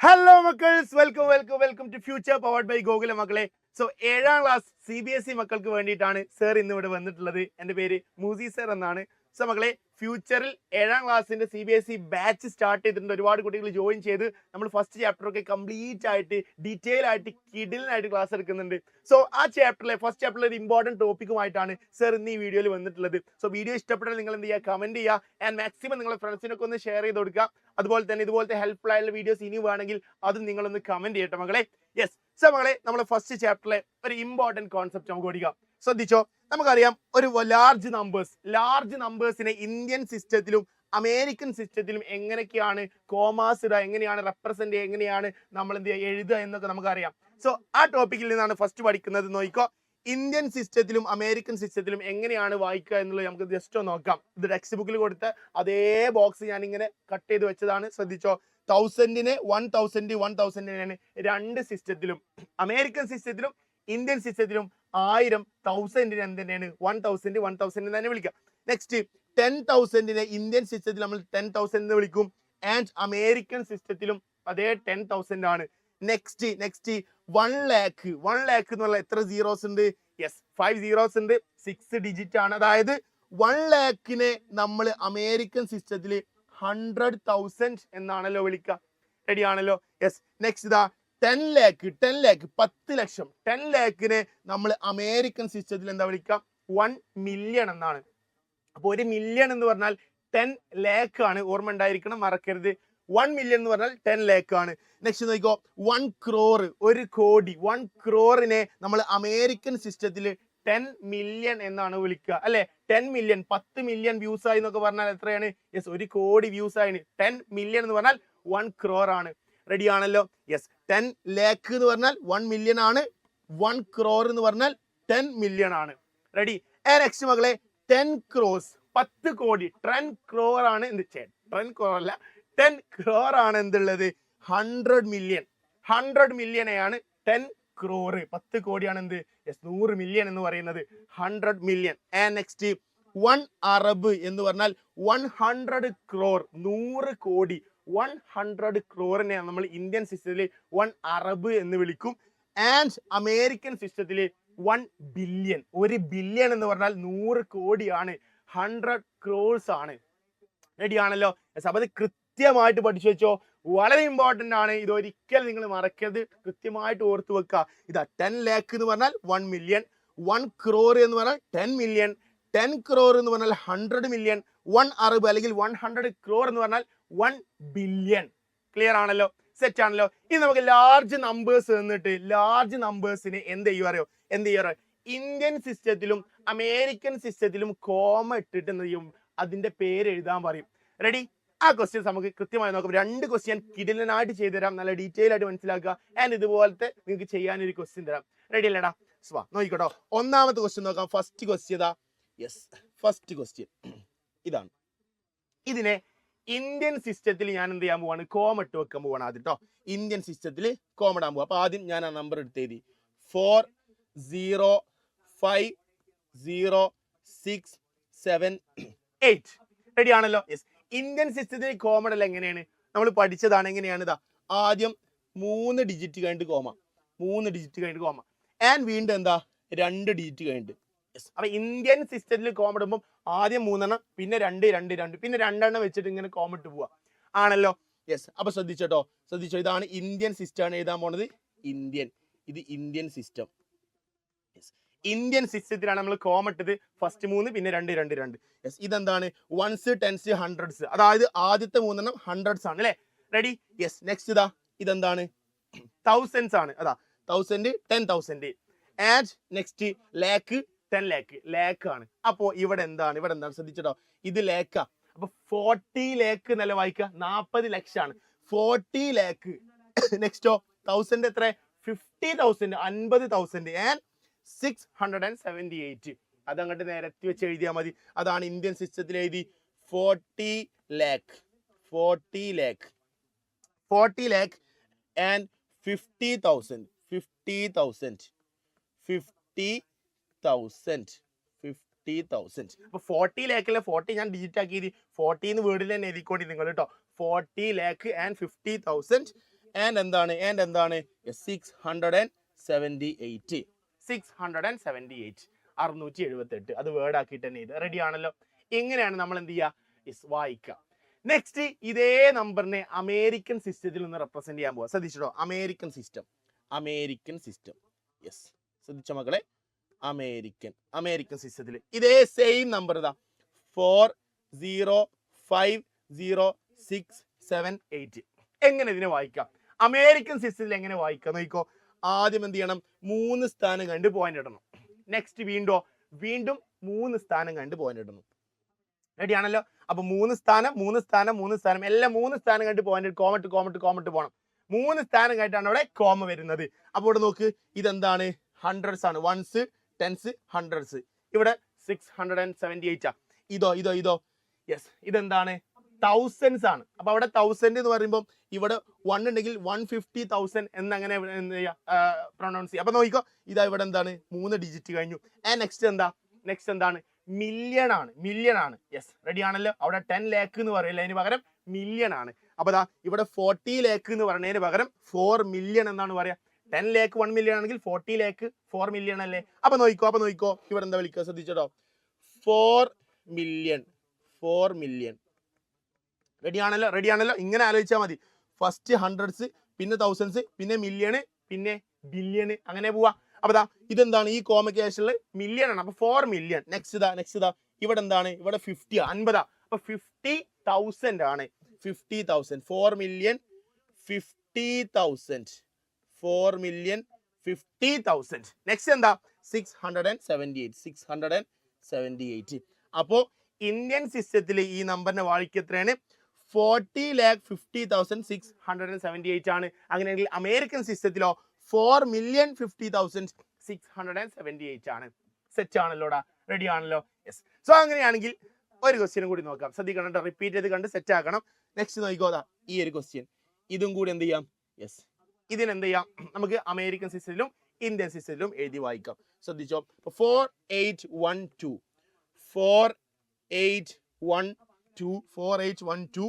Hello Makkals, welcome to Future Powered by Google മക്കളെ. So 7ാം class CBSE മക്കൾക്ക് വേണ്ടിയിട്ടാണ് sir ഇന്ന് ഇവിടെ വന്നിട്ടുള്ളത്. എൻ്റെ പേര് മൂസി സർ എന്നാണ്. സോ മക്കളെ, ഫ്യൂച്ചറിൽ 7ാം ക്ലാസ്സിന്റെ CBSE ബാച്ച് സ്റ്റാർട്ട് ചെയ്തിട്ടുണ്ട്. ഒരുപാട് കുട്ടികൾ ജോയിൻ ചെയ്ത് നമ്മൾ ഫസ്റ്റ് ചാപ്റ്റർ ഒക്കെ കംപ്ലീറ്റ് ആയിട്ട് ഡീറ്റെയിൽ ആയിട്ട് കിഡിലിനായിട്ട് ക്ലാസ് എടുക്കുന്നുണ്ട്. സോ ആ ഫസ്റ്റ് ചാപ്റ്ററിലെ ഒരു ഇമ്പോർട്ടൻറ്റ് ടോപ്പിക്കുമായിട്ടാണ് സർ ഇന്ന് ഈ വീഡിയോയിൽ വന്നിട്ടുള്ളത്. സോ വീഡിയോ ഇഷ്ടപ്പെട്ടാൽ നിങ്ങൾ എന്ത് ചെയ്യുക, കമന്റ് ചെയ്യുക ആൻഡ് മാക്സിമം നിങ്ങളുടെ ഫ്രണ്ട്സിനൊക്കെ ഒന്ന് ഷെയർ ചെയ്ത് കൊടുക്കുക. അതുപോലെ തന്നെ ഇതുപോലത്തെ ഹെൽപ്ഫുൾ ആയിട്ടുള്ള വീഡിയോസ് ഇനി വേണമെങ്കിൽ അത് നിങ്ങളൊന്ന് കമന്റ് ചെയ്യട്ടെ മകളെ. യെസ്, സോ മകളെ, നമ്മുടെ ഫസ്റ്റ് ചാപ്റ്ററിലെ ഒരു ഇമ്പോർട്ടൻറ്റ് കോൺസെപ്റ്റ് നമുക്ക് പഠിക്കാം. ശ്രദ്ധിച്ചോ, നമുക്കറിയാം ഒരു ലാർജ് നമ്പേഴ്സിനെ ഇന്ത്യൻ സിസ്റ്റത്തിലും അമേരിക്കൻ സിസ്റ്റത്തിലും എങ്ങനെയൊക്കെയാണ് കോമാസ് ഇടുക, എങ്ങനെയാണ് റെപ്രസെന്റ് ചെയ്യുക, എങ്ങനെയാണ് നമ്മൾ എന്ത് ചെയ്യുക, എഴുതുക എന്നൊക്കെ നമുക്കറിയാം. സോ ആ ടോപ്പിക്കിൽ നിന്നാണ് ഫസ്റ്റ് പഠിക്കുന്നത്. നോക്കിക്കോ, ഇന്ത്യൻ സിസ്റ്റത്തിലും അമേരിക്കൻ സിസ്റ്റത്തിലും എങ്ങനെയാണ് വായിക്കുക എന്നുള്ളത് നമുക്ക് ജസ്റ്റ് ഒന്ന് നോക്കാം. ഇത് ടെക്സ്റ്റ് ബുക്കിൽ കൊടുത്ത അതേ ബോക്സ് ഞാൻ ഇങ്ങനെ കട്ട് ചെയ്ത് വെച്ചതാണ്. ശ്രദ്ധിച്ചോ, 1000-നെ 1000-നെ രണ്ട് സിസ്റ്റത്തിലും, അമേരിക്കൻ സിസ്റ്റത്തിലും ഇന്ത്യൻ സിസ്റ്റത്തിലും 1000 1000-നെ എന്ത് തന്നെയാണ് 1000 തന്നെ വിളിക്കാം. നെക്സ്റ്റ് 10,000-നെ ഇന്ത്യൻ സിസ്റ്റത്തിൽ നമ്മൾ 10,000 എന്ന് വിളിക്കും. ആൻഡ് അമേരിക്കൻ സിസ്റ്റത്തിലും അതേ 10,000 ആണ്. നെക്സ്റ്റ് 1 lakh എന്നുള്ള എത്ര സീറോസ് ഉണ്ട്? യെസ്, 5 zeros ഉണ്ട്. 6 ഡിജിറ്റ് ആണ്. അതായത് 1 lakhനെ നമ്മൾ അമേരിക്കൻ സിസ്റ്റത്തിൽ 100,000 എന്നാണല്ലോ വിളിക്കുക. റെഡി ആണല്ലോ? യെസ്. നെക്സ്റ്റ് ഇതാ 10 lakh 10 ലക്ഷം. 10 lakhനെ നമ്മൾ അമേരിക്കൻ സിസ്റ്റത്തിൽ എന്താ വിളിക്കുക? 1 million എന്നാണ്. അപ്പോൾ 1 million എന്ന് പറഞ്ഞാൽ 10 lakh ആണ്. ഓർമ്മ ഉണ്ടായിരിക്കണം, മറക്കരുത്. 1 million എന്ന് പറഞ്ഞാൽ 10 lakh ആണ്. നെക്സ്റ്റ് നോക്കിക്കോ, 1 crore 1 കോടി. 1 crore-നെ നമ്മൾ അമേരിക്കൻ സിസ്റ്റത്തിൽ 10 million എന്നാണ് വിളിക്കുക, അല്ലെ? 10 million 10 million വ്യൂസ് ആയി എന്നൊക്കെ പറഞ്ഞാൽ എത്രയാണ്? യെസ്, 1 കോടി വ്യൂസ് ആയി. 10 million എന്ന് പറഞ്ഞാൽ 1 crore ആണ്. റെഡി ആണല്ലോ? യെസ്. 10 lakh എന്ന് പറഞ്ഞാൽ 1 million ആണ്. 1 crore എന്ന് പറഞ്ഞാൽ 10 million ആണ്. റെഡി? നെക്സ്റ്റ് മകളെ, 10 crores 10 കോടി. 10 crore ആണ് എന്ത്? 10 crore അല്ല, 10 crore ആണ് എന്തുള്ളത്? 100 million. 100 million-നെയാണ് 10 crore. 10 കോടിയാണ് എന്ത്? യെസ്, 100 million എന്ന് പറയുന്നത്. 100 million. ആൻഡ് നെക്സ്റ്റ് 1 Arab എന്ന് പറഞ്ഞാൽ 100 crore 100 കോടി. 100 crore-നെ നമ്മൾ ഇന്ത്യൻ സിസ്റ്റത്തിൽ 1 Arab എന്ന് വിളിക്കും. ആൻഡ് അമേരിക്കൻ സിസ്റ്റത്തിൽ 1 billion. 1 billion എന്ന് പറഞ്ഞാൽ 100 കോടിയാണ്. 100 crores ആണ്. റെഡി ആണല്ലോ? യെസ്. അപ്പോൾ അത് കൃത്യമായിട്ട് പഠിച്ചു വെച്ചോ, വളരെ ഇമ്പോർട്ടൻ്റ് ആണ്. ഇതൊരിക്കലും നിങ്ങൾ മറക്കരുത്, കൃത്യമായിട്ട് ഓർത്ത് വെക്കുക. ഇതാ 10 lakh എന്ന് പറഞ്ഞാൽ 1 million. 1 crore എന്ന് പറഞ്ഞാൽ 10 million. 10 crore എന്ന് പറഞ്ഞാൽ 100 million. 1 Arab അല്ലെങ്കിൽ 100 crore എന്ന് പറഞ്ഞാൽ 1 billion. ക്ലിയർ ആണല്ലോ? സെറ്റ് ആണല്ലോ? ഇനി നമുക്ക് ലാർജ് നമ്പേഴ്സ് തന്നിട്ട് ലാർജ് നമ്പേഴ്സിനെ എന്ത് ചെയ്യുക? ഇന്ത്യൻ സിസ്റ്റത്തിലും അമേരിക്കൻ സിസ്റ്റത്തിലും കോമ ഇട്ടിട്ട് എന്ത് ചെയ്യും? അതിന്റെ പേര് എഴുതാൻ പറയും. റെഡി? ആ ക്വസ്റ്റ്യൻസ് നമുക്ക് കൃത്യമായി നോക്കാം. 2 ക്വസ്റ്റ്യൻ കിടിലനായിട്ട് ചെയ്തു തരാം, നല്ല ഡീറ്റെയിൽ ആയിട്ട് മനസ്സിലാക്കുക. ആൻഡ് ഇതുപോലത്തെ നിങ്ങൾക്ക് ചെയ്യാനൊരു ക്വസ്റ്റ്യൻ തരാം. റെഡി അല്ലേടാ? സ്വാ നോക്കിക്കോട്ടോ. ഒന്നാമത്തെ ക്വസ്റ്റ്യൻ നോക്കാം. ഫസ്റ്റ് ക്വസ്റ്റ്യൻ ഇതാ. യെസ്, ഫസ്റ്റ് ക്വസ്റ്റ്യൻ ഇതാണ്. ഇതിനെ ഇന്ത്യൻ സിസ്റ്റത്തിൽ ഞാൻ എന്ത് ചെയ്യാൻ പോവാണ്? കോമ ഇട്ട് വെക്കാൻ പോവാണ് ആദ്യം കേട്ടോ. ഇന്ത്യൻ സിസ്റ്റത്തിൽ കോമ ഇടാൻ പോവാ. അപ്പൊ ആദ്യം ഞാൻ ആ നമ്പർ എടുത്ത് എഴുതി. 405067 റെഡി ആണല്ലോ? യെസ്. ഇന്ത്യൻ സിസ്റ്റത്തിൽ കോമ ഇടൽ എങ്ങനെയാണ് നമ്മൾ പഠിച്ചതാണ്. എങ്ങനെയാണ്? ഇതാ ആദ്യം 3 ഡിജിറ്റ് കഴിഞ്ഞിട്ട് കോമ, 3 ഡിജിറ്റ് കഴിഞ്ഞിട്ട് കോമ, ആൻഡ് വീണ്ടും എന്താ 2 ഡിജിറ്റ് കഴിഞ്ഞിട്ട്. യെസ്. അപ്പൊ ഇന്ത്യൻ സിസ്റ്റത്തിൽ കോമ ഇടുമ്പോൾ ആദ്യം 3 എണ്ണം, പിന്നെ 2 2 2, പിന്നെ 2 എണ്ണം വെച്ചിട്ട് ഇങ്ങനെ കോമ ഇട്ട് പോവാ. ആണല്ലോ? യെസ്. അപ്പൊ ശ്രദ്ധിച്ചോ. ഇതാണ് ഇന്ത്യൻ സിസ്റ്റം ആണ് എഴുതാൻ പോണത്. ഇത് ഇന്ത്യൻ സിസ്റ്റം. ഇന്ത്യൻ സിസ്റ്റത്തിലാണ് നമ്മൾ കോമ ഇട്ടത്. ഫസ്റ്റ് 3, പിന്നെ 2 2 2. യെസ്. ഇതെന്താണ്? 1s 10s 100s. അതായത് ആദ്യത്തെ 3 എണ്ണം 100s ആണ്, അല്ലെ? റെഡി? യെസ്. നെക്സ്റ്റ് ഇതെന്താണ്? 1000s ആണ്. അതാ 1000 10,000. ആൻഡ് നെക്സ്റ്റ് ലാക്ക് 10 lakh ആണ്. അപ്പോ ഇവിടെ എന്താണ് ശ്രദ്ധിച്ചോ, ഇത് ലേക്കാ. അപ്പൊ 40 lakh എന്നല്ല വായിക്കുക, 40 ലക്ഷമാണ്. 40 lakh. നെക്സ്റ്റോ 1000 എത്ര? 50,000 50,000. ആൻഡ് 678. അതങ്ങോട്ട് നിരത്തി വെച്ച് എഴുതിയാൽ മതി. അതാണ് ഇന്ത്യൻ സിസ്റ്റത്തിൽ എഴുതി 40 lakh ആൻഡ് 50,000. 50,000. അപ്പൊ 40 lakh 40 ഞാൻ ഡിജിറ്റ് ആക്കി 40 വേർഡിൽ തന്നെ എഴുതിക്കോണ്ടി നിങ്ങൾ കേട്ടോ. 40 lakh ആൻഡ് 50,000. and എന്താണ് 678 678 അത് വേർഡ് ആക്കിയിട്ട് തന്നെ ഇത് റെഡി ആണല്ലോ. എങ്ങനെയാണ് നമ്മൾ എന്ത് ചെയ്യുക വായിക്കുക. നെക്സ്റ്റ് ഇതേ നമ്പറിനെ അമേരിക്കൻ സിസ്റ്റത്തിൽ ഒന്ന് റെപ്രസെന്റ് ചെയ്യാൻ പോവാ. ശ്രദ്ധിച്ചോ, അമേരിക്കൻ സിസ്റ്റം യെസ് ശ്രദ്ധിച്ച മക്കളെ, അമേരിക്കൻ സിസ്റ്റത്തിൽ ഇതേ സെയിം നമ്പർ ഇതാ 4050678. എങ്ങനെ ഇതിനെ വായിക്കാം? അമേരിക്കൻ സിസ്റ്റത്തിൽ എങ്ങനെ വായിക്കാം നോക്കിക്കോ. ആദ്യം എന്ത് ചെയ്യണം? 3 സ്ഥാനം കണ്ട് പോയിന്റ് ഇടണം. നെക്സ്റ്റ് വീണ്ടും 3 സ്ഥാനം കണ്ട് പോയിന്റ് ഇടണം. റെഡി ആണല്ലോ. അപ്പൊ 3 സ്ഥാനം എല്ലാം 3 സ്ഥാനം കണ്ട് പോയിന്റ് കോമട്ട് പോകണം. 3 സ്ഥാനം കഴിഞ്ഞിട്ടാണ് അവിടെ കോമ വരുന്നത്. അപ്പൊ ഇവിടെ നോക്ക്, ഇതെന്താണ്? ഹൺഡ്രഡ്സ് ആണ്. Ones, tens, hundreds. ഇവിടെ 678 ഇതോ യെസ് ഇതെന്താണ്? തൗസൻഡ്സ് ആണ്. അപ്പൊ അവിടെ 1000 എന്ന് പറയുമ്പോൾ ഇവിടെ 1 ഉണ്ടെങ്കിൽ 150,000 എന്നങ്ങനെ പ്രൊനൗൺസ് ചെയ്യുക. അപ്പൊ നോക്കിക്കോ, ഇതാ ഇവിടെ എന്താണ്? 3 ഡിജിറ്റ് കഴിഞ്ഞു. നെക്സ്റ്റ് എന്താണ്? മില്യൺ ആണ്. യെസ് റെഡി ആണല്ലോ. അവിടെ 10 ലാക്ക് എന്ന് പറയില്ല, അതിന് പകരം മില്യൺ ആണ്. അപ്പൊ ദാ ഇവിടെ 40 ലാക്ക് എന്ന് പറയുന്നതിന് പകരം 4 മില്യൺ എന്നാണ് പറയാ. 10 ലാക്ക് 1 മില്യൺ ആണെങ്കിൽ 40 ലാക്ക് 4 മില്യൺ അല്ലേ? അപ്പൊ നോക്കിക്കോ ഇവിടെ എന്താ വിളിക്കുക? ശ്രദ്ധിച്ചോ, 4 മില്യൺ. റെഡി ആണല്ലോ. ഇങ്ങനെ ആലോചിച്ചാൽ മതി. ഫസ്റ്റ് ഹൺഡ്രഡ്സ്, പിന്നെ തൗസൻഡ്സ്, പിന്നെ മില്യണ്, പിന്നെ ബില്യണ്, അങ്ങനെ പോവാ. അപ്പൊ ഇതെന്താണ്? ഈ കോമക്കേഷനിൽ മില്യൺ ആണ്. അപ്പൊ 4 മില്യൺ. നെക്സ്റ്റ് ഇവിടെ എന്താണ്? ഇവിടെ 50 50. അപ്പൊ 50,000 ആണ്. 50,000 4 മില്യൺ 50,000 4 മില്യൺ 50,000. നെക്സ്റ്റ് എന്താ? 678. അപ്പോ ഇന്ത്യൻ സിസ്റ്റത്തിൽ ഈ നമ്പറിന്റെ വായിക്ക് എത്രയാണ്? 40,50,678 ആണ്. അങ്ങനെയെങ്കിൽ അമേരിക്കൻ സിസ്റ്റത്തിലോ 4,50,678 ആണ്. സെറ്റ് ആണല്ലോടാ, റെഡി ആണല്ലോ. യെസ്. സോ അങ്ങനെയാണെങ്കിൽ ഒരു ക്വസ്റ്റ്യൻ കൂടി നോക്കാം. ശ്രദ്ധിക്കണം കേട്ടോ, റിപ്പീറ്റ് ചെയ്ത് കണ്ട് സെറ്റ് ആക്കണം. നെക്സ്റ്റ് നോക്കിക്കോതാ, ഈ ഒരു ക്വസ്റ്റ്യൻ ഇതും കൂടി എന്ത് ചെയ്യാം? യെസ്, ഇതിനെന്ത് ചെയ്യാം? നമുക്ക് അമേരിക്കൻ സിസ്റ്റത്തിലും ഇന്ത്യൻ സിസ്റ്റത്തിലും എഴുതി വായിക്കാം. ശ്രദ്ധിച്ചോ, 4812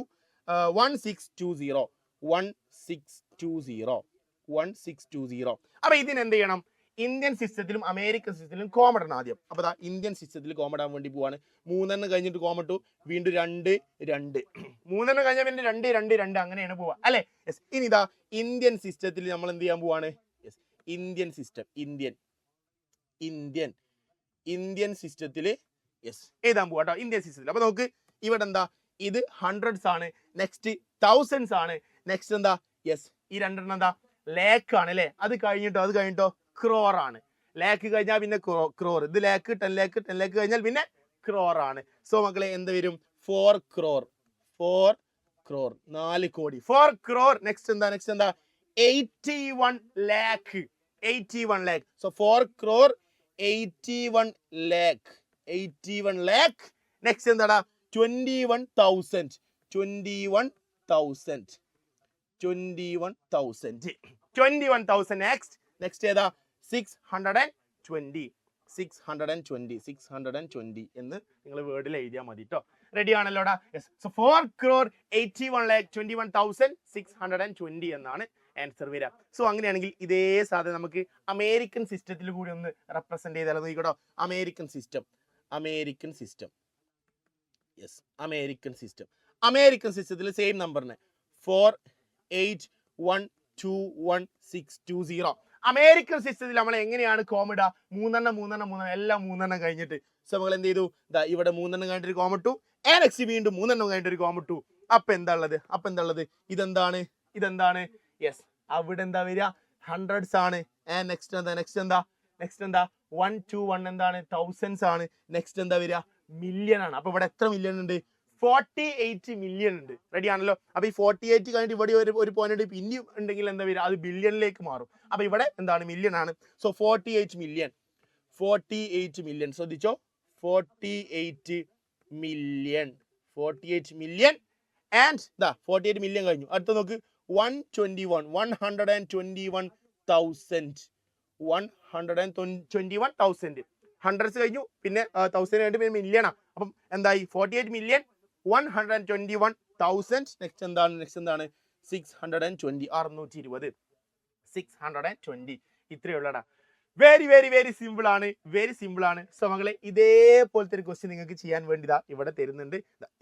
1620. അപ്പൊ ഇതിനെന്ത് ചെയ്യണം? ഇന്ത്യൻ സിസ്റ്റത്തിലും അമേരിക്കൻ സിസ്റ്റത്തിലും കോമൺ ആണ് ആദ്യം. അപ്പൊ ഇന്ത്യൻ സിസ്റ്റത്തിൽ കോമൺ ആവാൻ വേണ്ടി പോവാണ്. 3 കഴിഞ്ഞിട്ട് കോമൺ ടു, വീണ്ടും 2 3 കഴിഞ്ഞാൽ പിന്നെ 2 അങ്ങനെയാണ് പോവാ അല്ലെ? യെസ്. ഇനി ഇതാ ഇന്ത്യൻ സിസ്റ്റത്തിൽ നമ്മൾ എന്ത് ചെയ്യാൻ പോവാണ്? യെസ്, ഇന്ത്യൻ സിസ്റ്റം ഇന്ത്യൻ സിസ്റ്റത്തിൽ യെസ് എഴുതാൻ പോവാ കേട്ടോ, ഇന്ത്യൻ സിസ്റ്റത്തിൽ. അപ്പൊ നമുക്ക് ഇവിടെ എന്താ? ഇത് ഹൺഡ്രഡ്സ് ആണ്. നെക്സ്റ്റ് തൗസൻഡ്സ് ആണ്. നെക്സ്റ്റ് എന്താ? യെസ്, ഈ രണ്ടെണ്ണം എന്താ? ലാക്ക് ആണ് അല്ലെ? അത് കഴിഞ്ഞിട്ടോ ക്രോർ ആണ്. ലാക്ക് കഴിഞ്ഞാൽ പിന്നെ ക്രോർ. ഇത് ലാക്ക് 10 ലാക്ക് കഴിഞ്ഞാൽ പിന്നെ ക്രോർ ആണ്. സോ മക്കളെ എന്ത് വരും? 4 crore 4 കോടി 4 crore. നെക്സ്റ്റ് എന്താ? 81 lakh. So 4 crore 81 lakh. Next എന്താടാ? 21,000. നെക്സ്റ്റ് ഏതാ? 620 എന്ന് നിങ്ങൾ വേർഡിൽ എഴുതിയാൽ മതി കേട്ടോ. റെഡി ആണല്ലോടാ. യെസ്. സോ 4 crore 81,21,620 എന്നാണ് ആൻസർ വരിക. സോ അങ്ങനെയാണെങ്കിൽ ഇതേ സാധനം നമുക്ക് അമേരിക്കൻ സിസ്റ്റത്തിൽ കൂടി ഒന്ന് റെപ്രസെന്റ് ചെയ്താലോ നോക്കിക്കോട്ടോ. അമേരിക്കൻ സിസ്റ്റം യെസ്, അമേരിക്കൻ സിസ്റ്റത്തിൽ സെയിം നമ്പറിന് 48121620. അമേരിക്കൻ സിസ്റ്റത്തിൽ നമ്മൾ എങ്ങനെയാണ് കോമിഡ? 3 എല്ലാം 3 കഴിഞ്ഞിട്ട്. സോ നമ്മൾ എന്ത് ചെയ്തു? ഇവിടെ 3 കഴിഞ്ഞിട്ട് കോമിട്ടു. നെക്സ്റ്റ് വീണ്ടും 3 കഴിഞ്ഞിട്ട് കോമിട്ടു. അപ്പൊ എന്താ ഉള്ളത്? ഇതെന്താണ്? യെസ്, അവിടെ എന്താ വരിക? ഹൺഡ്രഡ്സ് ആണ്. നെക്സ്റ്റ് എന്താ? 121 എന്താണ്? തൗസൻഡ്സ് ആണ്. നെക്സ്റ്റ് എന്താ വരിക? മില്യൺ ആണ്. അപ്പൊ ഇവിടെ എത്ര മില്യൺ ഉണ്ട്? 48 മില്യൺ ഉണ്ട്. റെഡി ആണല്ലോ. അപ്പൊ ഈ 48 കഴിഞ്ഞിട്ട് ഇവിടെ ഒരു പോയിന്റ് ഇനി ഉണ്ടെങ്കിൽ എന്താ വരിക? അത് ബില്യണിലേക്ക് മാറും. അപ്പൊ ഇവിടെ എന്താണ്? മില്യൺ ആണ്. So 48 million. ശ്രദ്ധിച്ചോ, 48 മില്യൺ. ആൻഡ് 48 മില്യൺ കഴിഞ്ഞു. അടുത്ത നോക്ക്, 121,000. ഹൺഡ്രഡ്സ് കഴിഞ്ഞു, പിന്നെ 1000 കഴിഞ്ഞിട്ട് പിന്നെ മില്യണാ. അപ്പം എന്തായി? 48,121,000. നെക്സ്റ്റ് എന്താണ്? 620 620 620 ഇത്രയേ ഉള്ളടാ. വെരി വെരി വെരി സിമ്പിൾ ആണ്, വെരി സിമ്പിൾ ആണ്. സോ മകളെ ഇതേപോലത്തെ ഒരു ക്വസ്റ്റ്യൻ നിങ്ങൾക്ക് ചെയ്യാൻ വേണ്ടി ഇവിടെ തരുന്നുണ്ട്.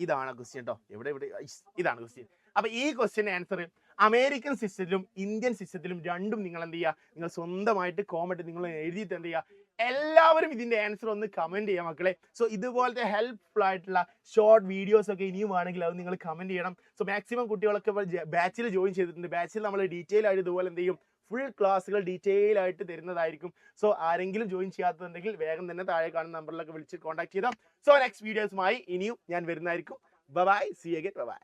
ഇതാണ് ക്വസ്റ്റ്യൻ കേട്ടോ, ഇവിടെ ഇതാണ് ക്വസ്റ്റ്യൻ. അപ്പൊ ഈ ക്വസ്റ്റ്യൻ ആൻസർ അമേരിക്കൻ സിസ്റ്റത്തിലും ഇന്ത്യൻ സിസ്റ്റത്തിലും രണ്ടും നിങ്ങൾ എന്ത് ചെയ്യുക, നിങ്ങൾ സ്വന്തമായിട്ട് കോമന്റ് നിങ്ങൾ എഴുതിയിട്ട് എന്ത് ചെയ്യുക, എല്ലാവരും ഇതിന്റെ ആൻസർ ഒന്ന് കമന്റ് ചെയ്യാം മക്കളെ. സോ ഇതുപോലത്തെ ഹെൽപ്ഫുൾ ആയിട്ടുള്ള ഷോർട്ട് വീഡിയോസ് ഒക്കെ ഇനിയും ആണെങ്കിൽ അത് നിങ്ങൾ കമന്റ് ചെയ്യണം. സോ മാക്സിമം കുട്ടികളൊക്കെ ബാച്ചിൽ ജോയിൻ ചെയ്തിട്ടുണ്ട്. ബാച്ചിൽ നമ്മൾ ഡീറ്റെയിൽ ആയിട്ട് ഇതുപോലെ എന്ത് ചെയ്യും, ഫുൾ ക്ലാസ്സുകൾ ഡീറ്റെയിൽ ആയിട്ട് തരുന്നതായിരിക്കും. സോ ആരെങ്കിലും ജോയിൻ ചെയ്യാത്തതുണ്ടെങ്കിൽ വേഗം തന്നെ താഴെ കാണുന്ന നമ്പറിലൊക്കെ വിളിച്ച് കോൺടാക്ട് ചെയ്താൽ. സോ നെക്സ്റ്റ് വീഡിയോസുമായി ഇനിയും ഞാൻ വരുന്നതായിരിക്കും. Bye, see you again, by.